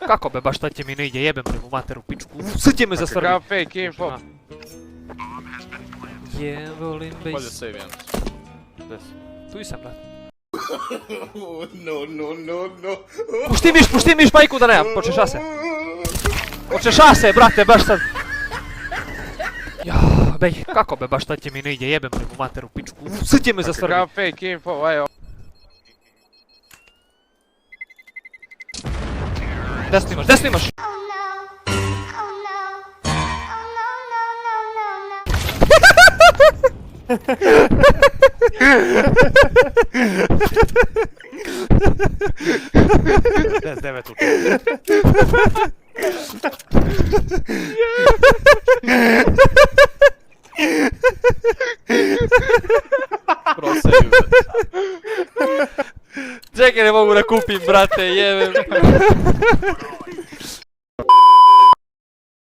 Kako be, baš tad ti mi ne ide, jebem te mu materu pičku. Sad će me zasvrbi. Kakav fake info. Volim Bolje base. save jedan. Tu i sam, brat. No. Pušti miš, majku da nemam, počeša se. Počeša se, brate, baš sad. Ja, bej, kako be, baš tad ti mi ne ide, jebem te mu materu pičku. Sad će me zasvrbi. Kakav fake info, evo. Desno imaš. Pro save. Čekaj, ne mogu da kupim, brate, jebem.